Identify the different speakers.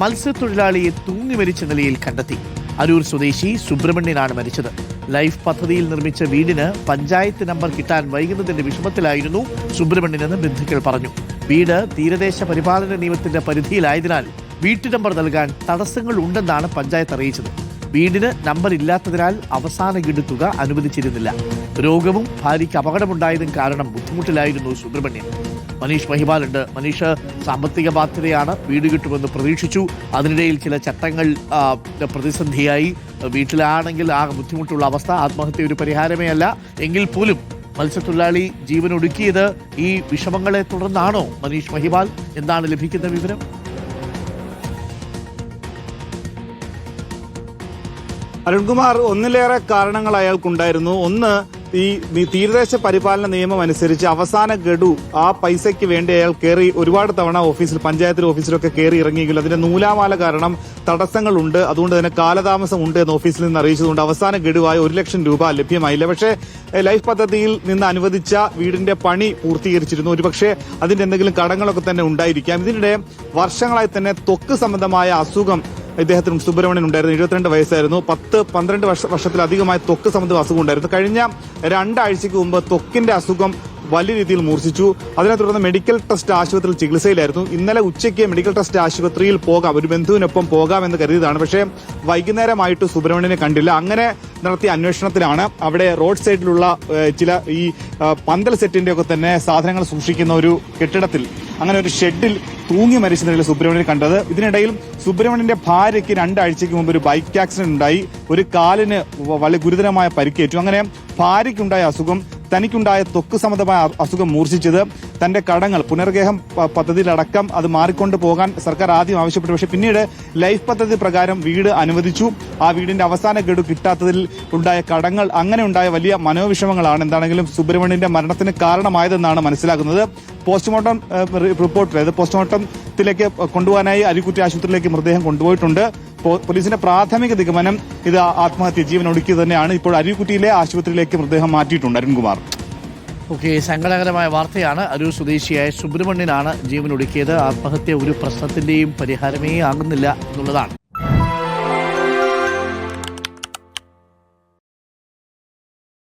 Speaker 1: മത്സ്യത്തൊഴിലാളിയെ തൂങ്ങി മരിച്ച നിലയിൽ കണ്ടെത്തി. അരൂർ സ്വദേശി സുബ്രഹ്മണ്യനാണ് മരിച്ചത്. ലൈഫ് പദ്ധതിയിൽ നിർമ്മിച്ച വീടിന് പഞ്ചായത്ത് നമ്പർ കിട്ടാൻ വൈകുന്നതിന്റെ വിഷമത്തിലായിരുന്നു സുബ്രഹ്മണ്യനെന്ന് ബന്ധുക്കൾ പറഞ്ഞു. വീട് തീരദേശ പരിപാലന നിയമത്തിന്റെ പരിധിയിലായതിനാൽ വീട്ടു നമ്പർ നൽകാൻ തടസ്സങ്ങൾ ഉണ്ടെന്നാണ് പഞ്ചായത്ത് അറിയിച്ചത്. വീടിന് നമ്പർ ഇല്ലാത്തതിനാൽ അവസാന ഗഡു തുക അനുവദിച്ചിരുന്നില്ല. രോഗവും ഭാര്യയ്ക്ക് അപകടമുണ്ടായതും കാരണം ബുദ്ധിമുട്ടിലായിരുന്നു സുബ്രഹ്മണ്യൻ. മനീഷ് മഹിപാലുണ്ട്. മനീഷ്, സാമ്പത്തിക ബാധ്യതയാണ്, വീട് കിട്ടുമെന്ന് പ്രതീക്ഷിച്ചു. അതിനിടയിൽ ചില ചട്ടങ്ങൾ പ്രതിസന്ധിയായി. വീട്ടിലാണെങ്കിൽ ആ ബുദ്ധിമുട്ടുള്ള അവസ്ഥ. ആത്മഹത്യ ഒരു പരിഹാരമേ അല്ല. എങ്കിൽ പോലും മത്സ്യത്തൊഴിലാളി ജീവനൊടുക്കിയത് ഈ വിഷമങ്ങളെ തുടർന്നാണോ? മനീഷ് മഹിപാൽ, എന്താണ് ലഭിക്കുന്ന വിവരം?
Speaker 2: അരുൺകുമാർ, ഒന്നിലേറെ കാരണങ്ങൾ അയാൾക്കുണ്ടായിരുന്നു. ഒന്ന്, ഈ തീരദേശ പരിപാലന നിയമം അനുസരിച്ച് അവസാന ഗഡു ആ പൈസയ്ക്ക് വേണ്ടി അയാൾ കയറി ഒരുപാട് തവണ പഞ്ചായത്തിലെ ഓഫീസിലൊക്കെ കയറി ഇറങ്ങിയെങ്കിലും അതിന്റെ നൂലാമാല കാരണം തടസ്സങ്ങളുണ്ട്. അതുകൊണ്ട് തന്നെ കാലതാമസം ഉണ്ട് എന്ന് ഓഫീസിൽ നിന്ന് അറിയിച്ചതുകൊണ്ട് അവസാന ഗഡുവായ 1 ലക്ഷം രൂപ ലഭ്യമായില്ല. പക്ഷേ ലൈഫ് പദ്ധതിയിൽ നിന്ന് അനുവദിച്ച വീടിന്റെ പണി പൂർത്തീകരിച്ചിരുന്നു. ഒരുപക്ഷെ അതിന്റെ എന്തെങ്കിലും കടങ്ങളൊക്കെ തന്നെ ഉണ്ടായിരിക്കാം. ഇതിനിടെ വർഷങ്ങളായി തന്നെ ത്വക്ക് സംബന്ധമായ അസുഖം ഇദ്ദേഹത്തിന് സുബ്രഹ്മണ്യൻ ഉണ്ടായിരുന്നു. 72 വയസ്സായിരുന്നു. 10-12 വർഷത്തിലധികമായി ത്വക്ക് സംബന്ധ അസുഖം ഉണ്ടായിരുന്നു. കഴിഞ്ഞ 2 ആഴ്ചയ്ക്ക് മുമ്പ് ത്വക്കിന്റെ അസുഖം വലിയ രീതിയിൽ മൂർച്ഛിച്ചു. അതിനെ തുടർന്ന് മെഡിക്കൽ ട്രസ്റ്റ് ആശുപത്രിയിൽ ചികിത്സയിലായിരുന്നു. ഇന്നലെ ഉച്ചയ്ക്ക് മെഡിക്കൽ ട്രസ്റ്റ് ആശുപത്രിയിൽ പോകാം, ഒരു ബന്ധുവിനൊപ്പം പോകാമെന്ന് കരുതിയതാണ്. പക്ഷേ വൈകുന്നേരമായിട്ട് സുബ്രഹ്മണ്യനെ കണ്ടില്ല. അങ്ങനെ നടത്തിയ അന്വേഷണത്തിലാണ് അവിടെ റോഡ് സൈഡിലുള്ള ചില ഈ പന്തൽ സെറ്റിന്റെ ഒക്കെ തന്നെ സാധനങ്ങൾ സൂക്ഷിക്കുന്ന ഒരു കെട്ടിടത്തിൽ, അങ്ങനെ ഒരു ഷെഡിൽ തൂങ്ങി മരിച്ച നിലയിൽ സുബ്രഹ്മണ്യനെ കണ്ടത്. ഇതിനിടയിൽ സുബ്രഹ്മണ്യന്റെ ഭാര്യയ്ക്ക് 2 ആഴ്ചയ്ക്ക് മുമ്പ് ഒരു ബൈക്ക് ആക്സിഡന്റ് ഉണ്ടായി. ഒരു കാലിന് വളരെ ഗുരുതരമായ പരിക്കേറ്റു. അങ്ങനെ ഭാര്യയ്ക്കുണ്ടായ അസുഖം, തനിക്കുണ്ടായ ത്വക്ക് സംബന്ധമായ അസുഖം മൂർച്ഛിച്ചത്, തന്റെ കടങ്ങൾ പുനർഗേഹം പദ്ധതിയിലടക്കം അത് മാറിക്കൊണ്ട് പോകാൻ സർക്കാർ ആദ്യം ആവശ്യപ്പെട്ടു. പക്ഷേ പിന്നീട് ലൈഫ് പദ്ധതി പ്രകാരം വീട് അനുവദിച്ചു. ആ വീടിന്റെ അവസാന ഗഡു കിട്ടാത്തതിൽ ഉണ്ടായ കടങ്ങൾ, അങ്ങനെ ഉണ്ടായ വലിയ മനോവിഷമങ്ങളാണ് എന്താണെങ്കിലും സുബ്രഹ്മണ്യന്റെ മരണത്തിന് കാരണമായതെന്നാണ് മനസ്സിലാക്കുന്നത്. പോസ്റ്റ്മോർട്ടം റിപ്പോർട്ട്, അതായത് പോസ്റ്റ്മോർട്ടത്തിലേക്ക് കൊണ്ടുപോകാനായി അരീക്കുറ്റി ആശുപത്രിയിലേക്ക് മൃതദേഹം കൊണ്ടുപോയിട്ടുണ്ട്. പോലീസിന്റെ പ്രാഥമിക നിഗമനം ഇത് ആത്മഹത്യ, ജീവനൊടുക്കിയത് തന്നെയാണ്. ഇപ്പോൾ അരീക്കുറ്റിയിലെ ആശുപത്രിയിലേക്ക് മൃതദേഹം മാറ്റിയിട്ടുണ്ട്. അരുൺകുമാർ,
Speaker 1: സങ്കടകരമായ വാർത്തയാണ്. അരൂർ സ്വദേശിയായ സുബ്രഹ്മണ്യനാണ് ജീവനൊടുക്കിയത്. ആത്മഹത്യ ഒരു പ്രശ്നത്തിന്റെയും പരിഹാരമേ ആകുന്നില്ല എന്നുള്ളതാണ്.